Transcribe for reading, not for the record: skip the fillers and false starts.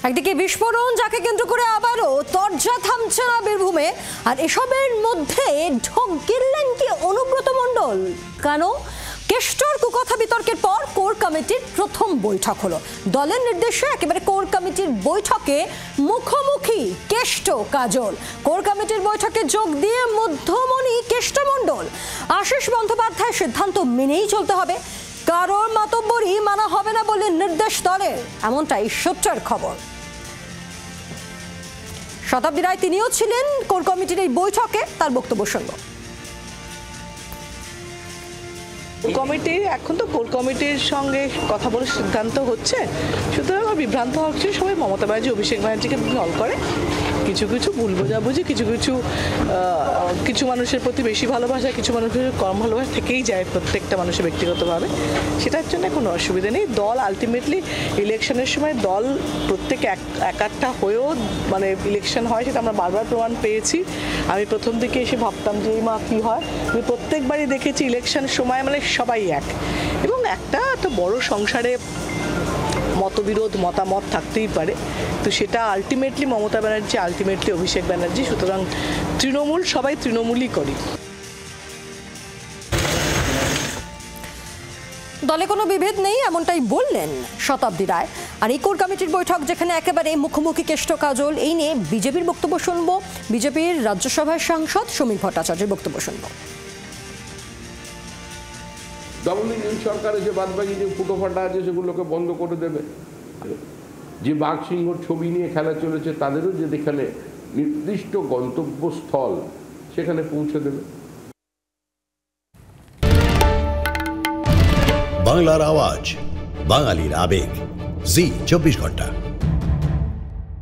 একদিকে বিস্ফোরণ, যাকে কেন্দ্র করে আবারও তরজা থামছে না বীরভূমে। আর এসবের মধ্যে ঢোক গিললেন কি অনুব্রত মণ্ডল? কেন? কেষ্টর কুকথা বিতর্কের পর কোর কমিটির প্রথম বৈঠক হলো। দলের নির্দেশে একেবারে কোর কমিটির বৈঠকে মুখোমুখি কেষ্ট কাজল। কোর কমিটির বৈঠকে যোগ দিয়ে মধ্যমণি কেষ্টমণ্ডল। আশিস বন্দ্যোপাধ্যায়ের সিদ্ধান্ত মেনেই চলতে হবে, কারোর মাতব্বরই মানা হবে না বলে নির্দেশ দলের, এমনটাই সূত্রের খবর। শতাব্দী রায় তিনিও ছিলেন কোর কমিটির এই বৈঠকে, তার বক্তব্য শুনব। কমিটি এখন তো কোর কমিটির সঙ্গে কথা বলে সিদ্ধান্ত হচ্ছে, সুতরাং বিভ্রান্ত হচ্ছে সবাই। মমতা ব্যানার্জি অভিষেক ব্যানার্জিকে দল করে, কিছু কিছু ভুল বোঝাবুঝি, কিছু মানুষের প্রতি বেশি ভালোবাসা, কিছু মানুষের কম ভালোবাসা থেকেই যায় প্রত্যেকটা মানুষের ব্যক্তিগতভাবে। সেটার জন্য কোনো অসুবিধা নেই। দল আলটিমেটলি ইলেকশনের সময় দল প্রত্যেক একাত্তা হয়েও মানে ইলেকশন হয়, সেটা আমরা বারবার প্রমাণ পেয়েছি। আমি প্রথম দিকে এসে ভাবতাম যে মা কী হয়, আমি প্রত্যেকবারই দেখেছি ইলেকশন সময় মানে সবাই এক। এবং একটা বড় সংসারে মতবিরোধ মতামত থাকতেই পারে, তো সেটা আলটিমেটলি মমতা ব্যানার্জি, আলটিমেটলি অভিষেক ব্যানার্জি। সুতরাং তৃণমূল, সবাই তৃণমূলই করি। দলে কোনো বিভেদ নেই, এমনটাই বললেন শতাব্দী রায়। আর এই কোর কমিটির বৈঠক যেখানে একেবারে মুখোমুখি কেষ্ট কাজল, এই নিয়ে বিজেপির বক্তব্য শুনব। বিজেপির রাজ্যসভার সাংসদ সমীর ভট্টাচার্যের বক্তব্য শুনব। ডবল ইঞ্জিন সরকারে যে বাদবাকি যে ফুটোফাটা আছে সেগুলোকে বন্ধ করে দেবে। যে বাঘ সিংহর ছবি নিয়ে খেলা চলেছে তাদেরও যে যেখানে নির্দিষ্ট গন্তব্যস্থল সেখানে পৌঁছে দেবে। বাংলার আওয়াজ, বাঙালির আবেগ, জি 24 ঘন্টা।